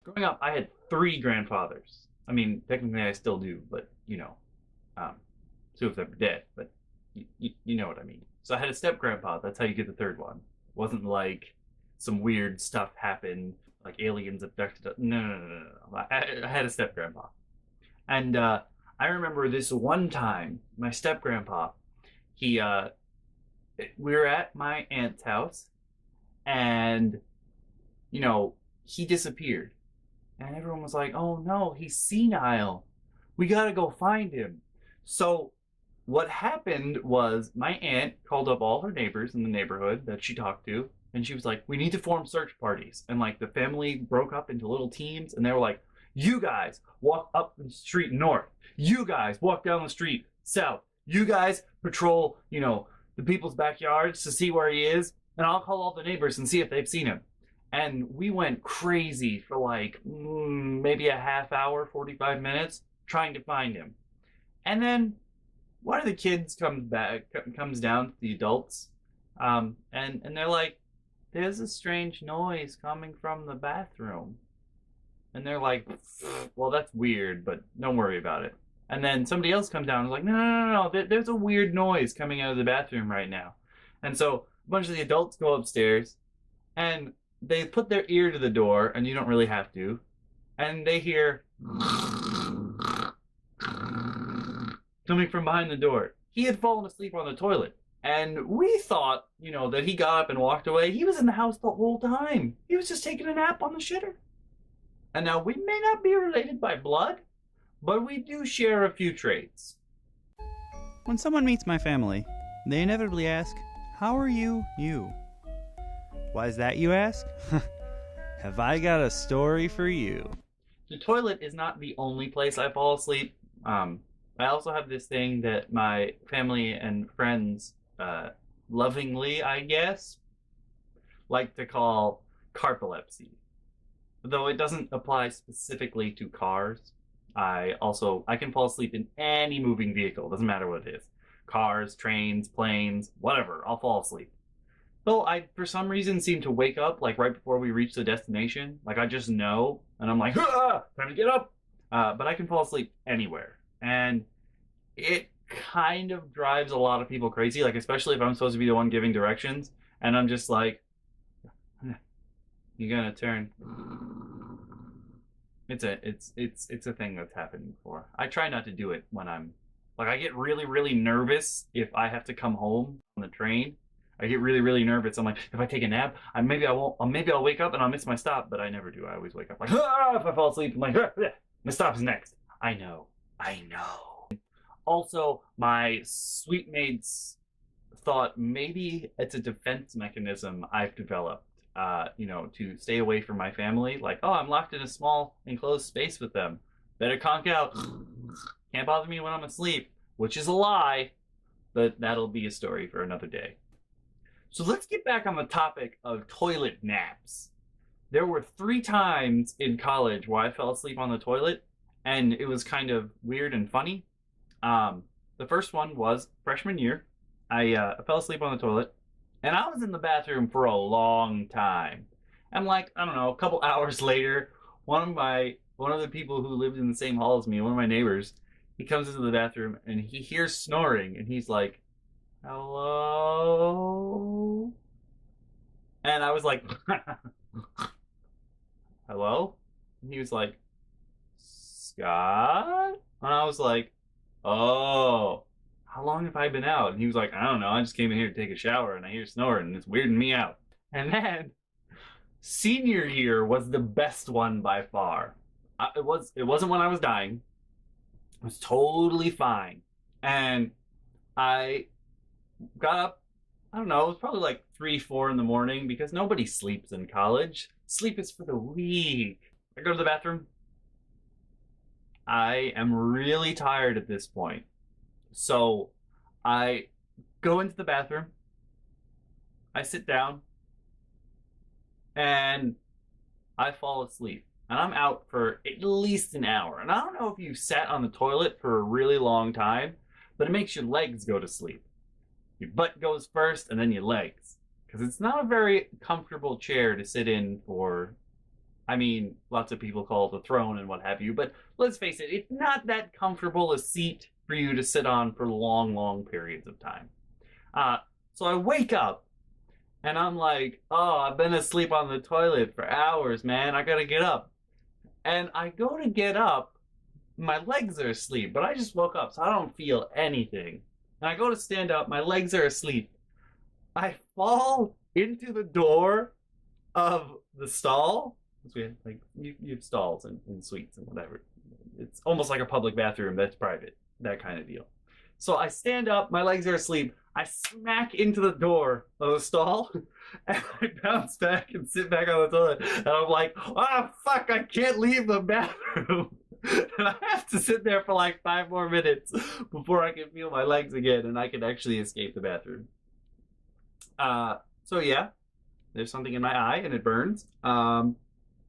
Growing up, I had three grandfathers. I mean, technically I still do, but um, two of them are dead. But you know what I mean. So I had a step grandpa. That's how you get the third one. It wasn't like some weird stuff happened, like aliens abducted. No. I had a step grandpa, and I remember this one time. My step grandpa, he we were at my aunt's house, and you know he disappeared. And everyone was like, oh no, he's senile. We gotta go find him. So what happened was my aunt called up all her neighbors in the neighborhood that she talked to, and she was like, we need to form search parties. And like the family broke up into little teams, and they were like, you guys walk up the street north. You guys walk down the street south. You guys patrol, the people's backyards to see where he is, and I'll call all the neighbors and see if they've seen him. And we went crazy for like maybe a half hour, 45 minutes trying to find him. And then one of the kids comes down to the adults, and they're like, there's a strange noise coming from the bathroom. And they're like, well, that's weird, but don't worry about it. And then somebody else comes down and is like, no, there's a weird noise coming out of the bathroom right now. And so a bunch of the adults go upstairs, and they put their ear to the door, and you don't really have to, and they hear coming from behind the door. He had fallen asleep on the toilet, and we thought, that he got up and walked away. He was in the house the whole time. He was just taking a nap on the shitter. And now we may not be related by blood, but we do share a few traits. When someone meets my family, they inevitably ask, how are you? Why is that, you ask? Have I got a story for you? The toilet is not the only place I fall asleep. I also have this thing that my family and friends, lovingly, I guess, like to call carpolepsy. Though it doesn't apply specifically to cars. I can fall asleep in any moving vehicle. Doesn't matter what it is. Cars, trains, planes, whatever. I'll fall asleep. Though I, for some reason, seem to wake up like right before we reach the destination. Like I just know, and I'm like, time to get up. But I can fall asleep anywhere, and it kind of drives a lot of people crazy. Like especially if I'm supposed to be the one giving directions, and I'm just like, you're gonna turn. It's a thing that's happened before. I try not to do it when I'm like I get really really nervous if I have to come home on the train. I get really really nervous. I'm like, if I take a nap, maybe I won't. Maybe I'll wake up and I'll miss my stop, but I never do. I always wake up like, if I fall asleep, I'm like, my stop is next. I know. Also, my sweet mates thought maybe it's a defense mechanism I've developed. To stay away from my family. Like, oh, I'm locked in a small enclosed space with them. Better conk out. Can't bother me when I'm asleep, which is a lie, but that'll be a story for another day. So let's get back on the topic of toilet naps. There were 3 times in college where I fell asleep on the toilet, and it was kind of weird and funny. The first one was freshman year. I fell asleep on the toilet. And I was in the bathroom for a long time. And like, I don't know, a couple hours later, one of the people who lived in the same hall as me, one of my neighbors, he comes into the bathroom and he hears snoring and he's like, hello? And I was like, hello? And he was like, Scott? And I was like, oh. How long have I been out? And he was like, I don't know. I just came in here to take a shower and I hear snoring and it's weirding me out. And then senior year was the best one by far. It wasn't when I was dying. It was totally fine. And I got up, I don't know, it was probably like 3, 4 in the morning because nobody sleeps in college. Sleep is for the weak. I go to the bathroom. I am really tired at this point. So I go into the bathroom, I sit down, and I fall asleep. And I'm out for at least an hour. And I don't know if you've sat on the toilet for a really long time, but it makes your legs go to sleep. Your butt goes first and then your legs. Because it's not a very comfortable chair to sit in for I mean, lots of people call it a throne and what have you, but let's face it, it's not that comfortable a seat for you to sit on for long, long periods of time. Uh, so I wake up and I'm like, oh, I've been asleep on the toilet for hours, man. I gotta get up. And I go to get up, my legs are asleep, but I just woke up, so I don't feel anything. And I go to stand up, my legs are asleep. I fall into the door of the stall. We have, like you have stalls and suites and whatever. It's almost like a public bathroom that's private, that kind of deal. So I stand up, my legs are asleep. I smack into the door of the stall, and I bounce back and sit back on the toilet. And I'm like, oh, fuck, I can't leave the bathroom. And I have to sit there for like 5 more minutes before I can feel my legs again and I can actually escape the bathroom. So yeah, there's something in my eye and it burns. Ow,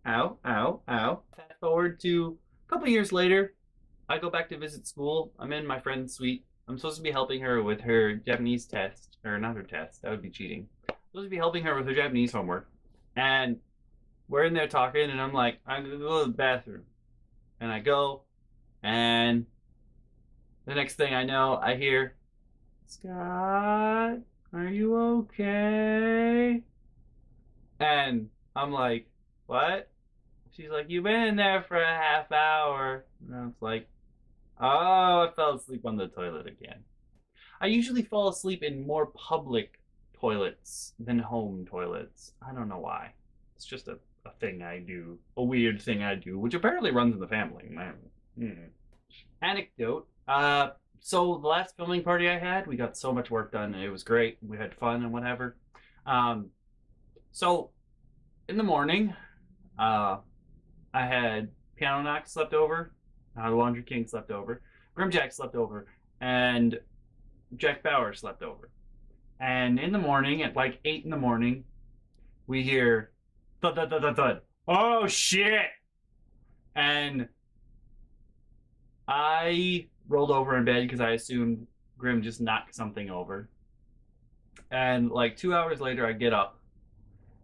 ow, ow. Fast forward to a couple years later, I go back to visit school. I'm in my friend's suite. I'm supposed to be helping her with her Japanese test, or not her test, that would be cheating. I'm supposed to be helping her with her Japanese homework. And we're in there talking, and I'm like, I'm gonna go to the bathroom. And I go, and the next thing I know, I hear, Scott, are you okay? And I'm like, what? She's like, you've been in there for a half hour. And I was like, oh, I fell asleep on the toilet again. I usually fall asleep in more public toilets than home toilets. I don't know why. It's just a thing I do, a weird thing I do, which apparently runs in the family. Anecdote. So the last filming party I had, we got so much work done and it was great. We had fun and whatever. So in the morning, I had Piano Knock slept over, the Laundry King slept over, Grimjack slept over, and Jack Bauer slept over. And in the morning, at like 8 in the morning, we hear thud, thud, thud, thud, thud. Oh, shit! And I rolled over in bed because I assumed Grim just knocked something over. And like 2 hours later, I get up,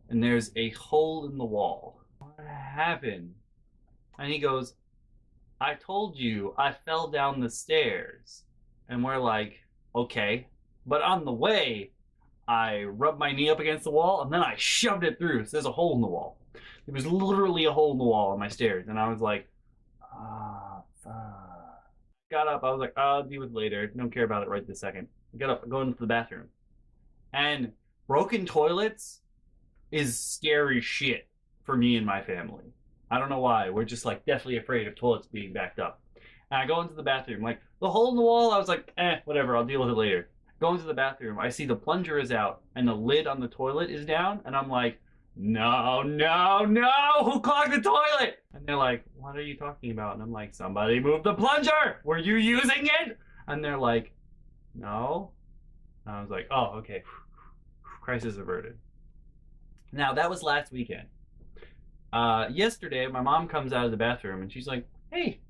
and there's a hole in the wall. What happened? And he goes, I told you I fell down the stairs. And we're like, okay. But on the way, I rubbed my knee up against the wall and then I shoved it through. So there's a hole in the wall. There was literally a hole in the wall on my stairs. And I was like, ah, fuck. Got up. I was like, I'll deal with it later. Don't care about it right this second. I got up, I go into the bathroom. And broken toilets is scary shit for me and my family. I don't know why. We're just like deathly afraid of toilets being backed up. And I go into the bathroom, like the hole in the wall, I was like, whatever, I'll deal with it later. Go into the bathroom, I see the plunger is out and the lid on the toilet is down, and I'm like, no, no, no, who clogged the toilet? And they're like, what are you talking about? And I'm like, somebody moved the plunger. Were you using it? And they're like, no. And I was like, oh, okay. Crisis averted. Now, that was last weekend. Yesterday, my mom comes out of the bathroom and she's like, hey,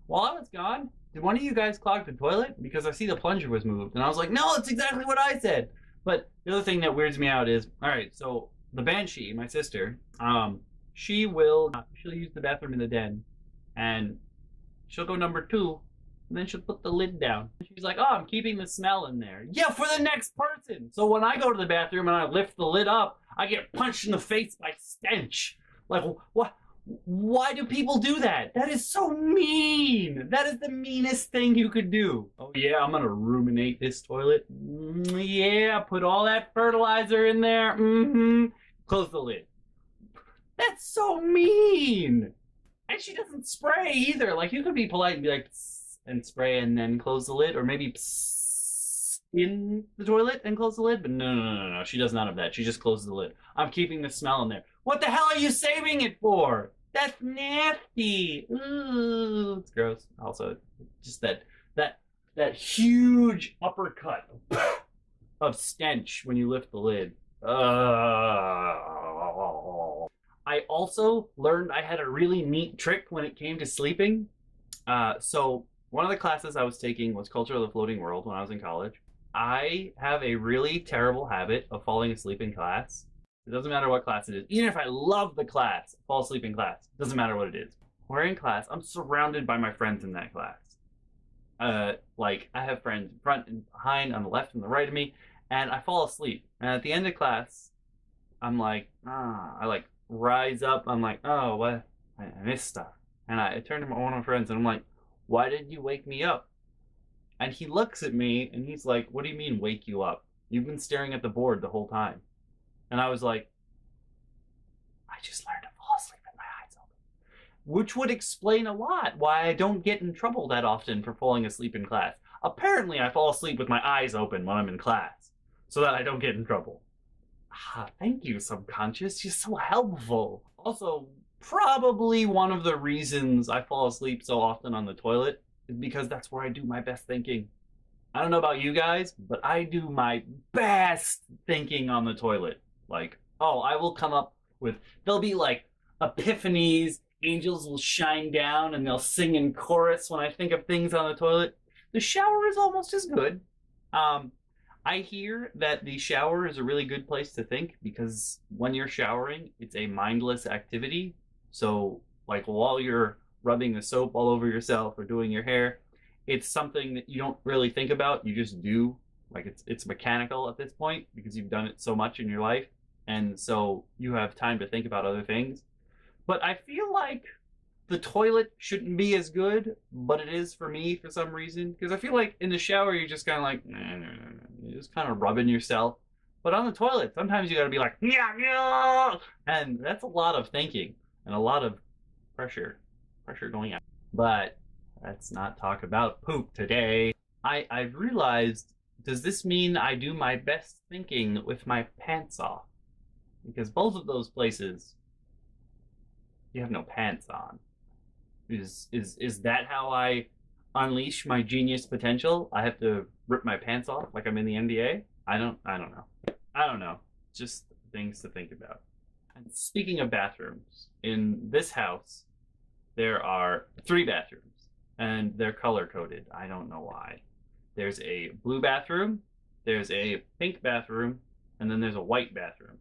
while I was gone, did one of you guys clog the toilet? Because I see the plunger was moved. And I was like, no, it's exactly what I said. But the other thing that weirds me out is, all right, so the Banshee, my sister, she'll use the bathroom in the den and she'll go number 2 and then she'll put the lid down. She's like, oh, I'm keeping the smell in there. Yeah, for the next person. So when I go to the bathroom and I lift the lid up, I get punched in the face by stench. Like, what? Why do people do that? That is so mean. That is the meanest thing you could do. Oh yeah, I'm gonna ruminate this toilet. Yeah, put all that fertilizer in there. Close the lid. That's so mean. And she doesn't spray either. Like, you could be polite and be like, psst, and spray and then close the lid, or maybe psst in the toilet and close the lid. But no. She does none of that. She just closes the lid. I'm keeping the smell in there. What the hell are you saving it for? That's nasty. Ooh, it's gross. Also, just that huge uppercut of stench when you lift the lid. I also learned I had a really neat trick when it came to sleeping. So one of the classes I was taking was Culture of the Floating World when I was in college. I have a really terrible habit of falling asleep in class. It doesn't matter what class it is. Even if I love the class, fall asleep in class. It doesn't matter what it is. We're in class. I'm surrounded by my friends in that class. Like I have friends in front and behind, on the left and the right of me, and I fall asleep. And at the end of class, I'm like, I like rise up. I'm like, oh, what? I missed stuff. And I turn to one of my friends and I'm like, why did you wake me up? And he looks at me and he's like, what do you mean wake you up? You've been staring at the board the whole time. And I was like, I just learned to fall asleep with my eyes open. Which would explain a lot why I don't get in trouble that often for falling asleep in class. Apparently, I fall asleep with my eyes open when I'm in class so that I don't get in trouble. Thank you, subconscious. You're so helpful. Also, probably one of the reasons I fall asleep so often on the toilet is because that's where I do my best thinking. I don't know about you guys, but I do my best thinking on the toilet. Like, oh, I will come up with, there'll be like epiphanies, angels will shine down and they'll sing in chorus when I think of things on the toilet. The shower is almost as good. I hear that the shower is a really good place to think because when you're showering, it's a mindless activity. So, like, while you're rubbing the soap all over yourself or doing your hair, it's something that you don't really think about. You just do. Like, it's mechanical at this point because you've done it so much in your life. And so you have time to think about other things. But I feel like the toilet shouldn't be as good, but it is for me for some reason. Because I feel like in the shower, you're just kind of like, you're just kind of rubbing yourself. But on the toilet, sometimes you got to be like, yeah, yeah. And that's a lot of thinking and a lot of pressure going out. But let's not talk about poop today. I've realized, does this mean I do my best thinking with my pants off? Because both of those places, you have no pants on. Is that how I unleash my genius potential? I have to rip my pants off like I'm in the NBA? I don't know. I don't know. Just things to think about. And speaking of bathrooms, in this house there are 3 bathrooms and they're color coded. I don't know why. There's a blue bathroom, there's a pink bathroom, and then there's a white bathroom.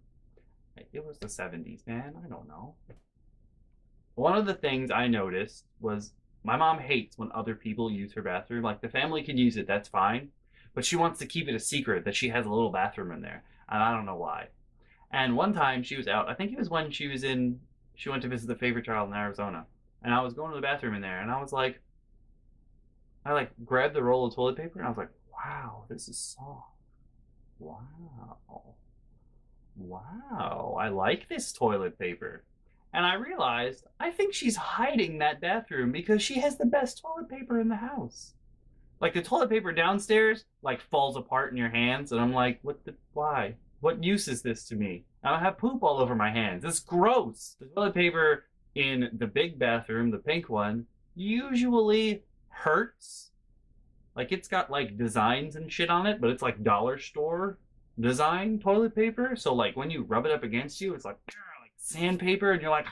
It was the 70s, man. I don't know. One of the things I noticed was my mom hates when other people use her bathroom. Like the family can use it, that's fine. But she wants to keep it a secret that she has a little bathroom in there. And I don't know why. And one time she was out, I think it was when she went to visit the favorite child in Arizona. And I was going to the bathroom in there and I grabbed the roll of toilet paper and I was like, wow, this is soft. Wow. Wow, I like this toilet paper. And I realized, I think she's hiding that bathroom because she has the best toilet paper in the house. Like the toilet paper downstairs, like falls apart in your hands, and I'm like, why? What use is this to me? I have poop all over my hands. It's gross. The toilet paper in the big bathroom, the pink one, usually hurts. Like it's got like designs and shit on it, but it's like dollar store design toilet paper. So like when you rub it up against you, it's like sandpaper, and you're like,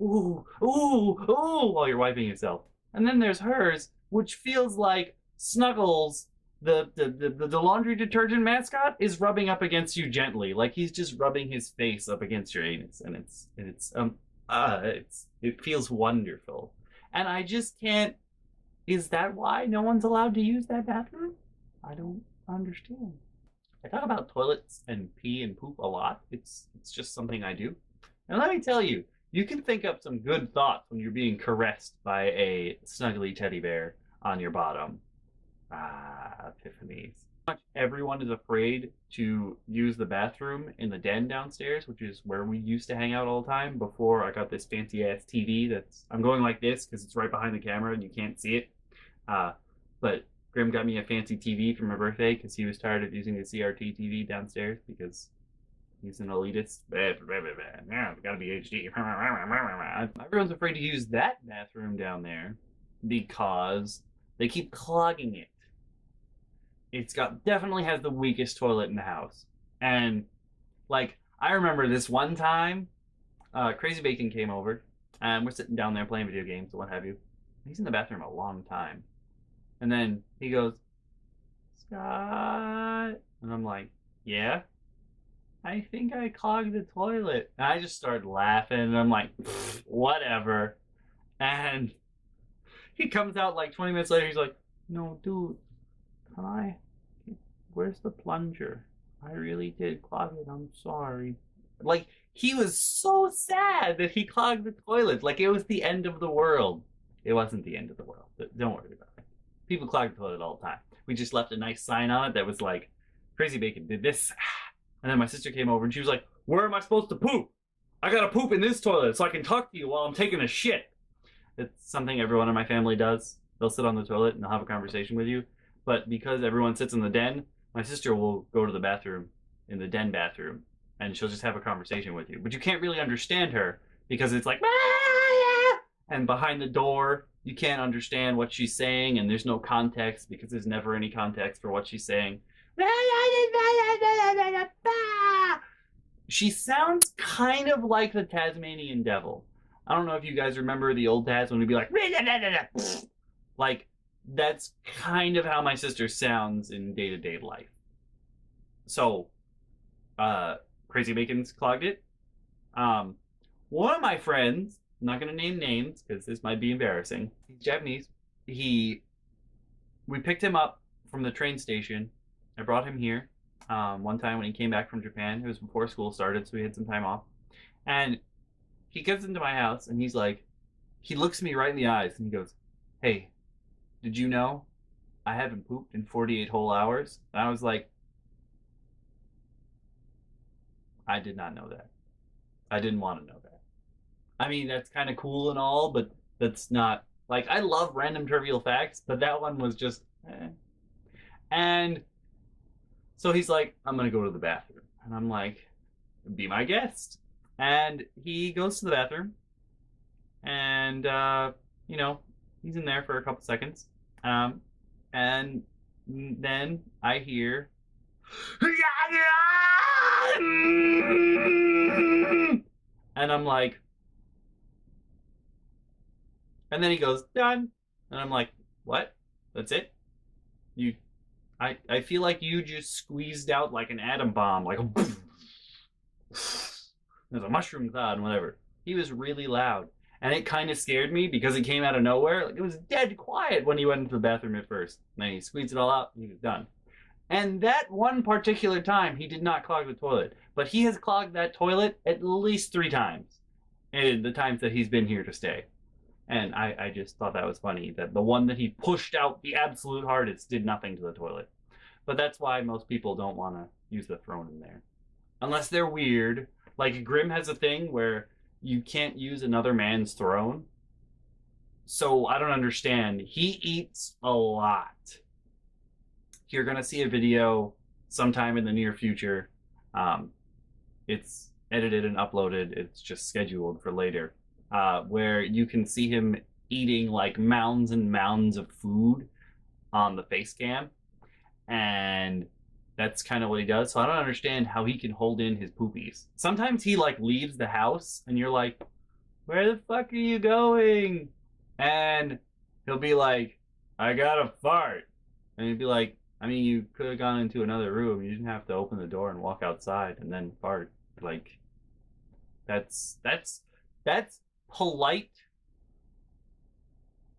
ooh, ooh, ooh, while you're wiping yourself. And then there's hers, which feels like Snuggles, the laundry detergent mascot, is rubbing up against you gently, like he's just rubbing his face up against your anus, and it feels wonderful. And I just can't. Is that why no one's allowed to use that bathroom? I don't understand. I talk about toilets and pee and poop a lot. It's just something I do. And let me tell you, you can think up some good thoughts when you're being caressed by a snuggly teddy bear on your bottom. Epiphanies. Everyone is afraid to use the bathroom in the den downstairs, which is where we used to hang out all the time before I got this fancy ass TV I'm going like this because it's right behind the camera and you can't see it. But Grim got me a fancy TV for my birthday because he was tired of using the CRT TV downstairs because he's an elitist. It's gotta be HD. Everyone's afraid to use that bathroom down there because they keep clogging it. Definitely has the weakest toilet in the house. And like I remember this one time, Crazy Bacon came over and we're sitting down there playing video games and what have you. He's in the bathroom a long time. And then he goes, Scott. And I'm like, yeah? I think I clogged the toilet. And I just started laughing, and I'm like, whatever. And he comes out like 20 minutes later. He's like, no, dude, can I? Where's the plunger? I really did clog it. I'm sorry. Like, he was so sad that he clogged the toilet. Like, it was the end of the world. It wasn't the end of the world. But don't worry about it. People clog the toilet all the time. We just left a nice sign on it that was like, Crazy Bacon did this. And then my sister came over and she was like, where am I supposed to poop? I gotta poop in this toilet so I can talk to you while I'm taking a shit. It's something everyone in my family does. They'll sit on the toilet and they'll have a conversation with you. But because everyone sits in the den, my sister will go to the bathroom in the den bathroom and she'll just have a conversation with you. But you can't really understand her because it's like, and behind the door, you can't understand what she's saying and there's no context because there's never any context for what she's saying. She sounds kind of like the Tasmanian devil. I don't know if you guys remember the old Taz when he'd be like that's kind of how my sister sounds in day-to-day life. So, Crazy Bacon's clogged it. One of my friends, I'm not gonna name names because this might be embarrassing. He's Japanese. We picked him up from the train station. I brought him here. One time when he came back from Japan, it was before school started, so we had some time off. And he comes into my house and he's like, he looks me right in the eyes and he goes, hey, did you know I haven't pooped in 48 whole hours? And I was like, I did not know that. I didn't want to know that. I mean, that's kind of cool and all, but that's not like I love random trivial facts, but that one was just And so he's like, I'm gonna go to the bathroom. And I'm like, be my guest. And he goes to the bathroom and you know, he's in there for a couple seconds. And then I hear and I'm like, and then he goes, done. And I'm like, what? That's it? You I feel like you just squeezed out like an atom bomb, like there's a mushroom cloud and whatever. He was really loud. And it kind of scared me because it came out of nowhere. Like it was dead quiet when he went into the bathroom at first. And then he squeezed it all out and he was done. And that one particular time, he did not clog the toilet. But he has clogged that toilet at least 3 times in the times that he's been here to stay. And I just thought that was funny that the one that he pushed out the absolute hardest did nothing to the toilet. But that's why most people don't want to use the throne in there. Unless they're weird. Like Grimm has a thing where you can't use another man's throne. So I don't understand. He eats a lot. You're going to see a video sometime in the near future. It's edited and uploaded. It's just scheduled for later. Where you can see him eating like mounds and mounds of food on the face cam. And that's kind of what he does. So I don't understand how he can hold in his poopies. Sometimes he like leaves the house and you're like, where the fuck are you going? And he'll be like, I gotta fart. And he'd be like, I mean, you could have gone into another room. You didn't have to open the door and walk outside and then fart. Like, that's polite,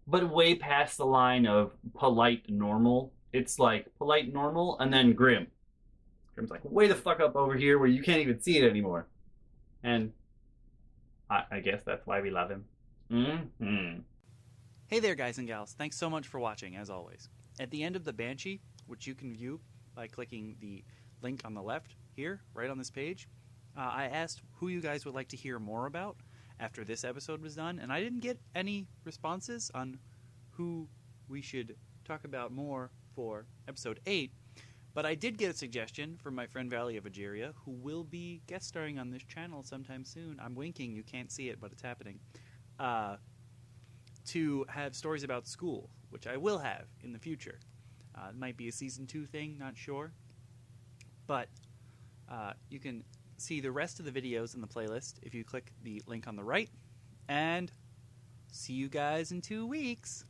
but way past the line of polite normal. It's like polite normal and then Grim. Grim's like, way the fuck up over here where you can't even see it anymore. And I guess that's why we love him. Mm-hmm. Hey there, guys and gals. Thanks so much for watching, as always. At the end of the Banshee, which you can view by clicking the link on the left here, right on this page, I asked who you guys would like to hear more about after this episode was done, and I didn't get any responses on who we should talk about more for episode 8, but I did get a suggestion from my friend Valley of Ageria, who will be guest starring on this channel sometime soon. I'm winking, you can't see it, but it's happening. To have stories about school, which I will have in the future. It might be a season 2 thing, not sure. But you can see the rest of the videos in the playlist if you click the link on the right. And see you guys in 2 weeks.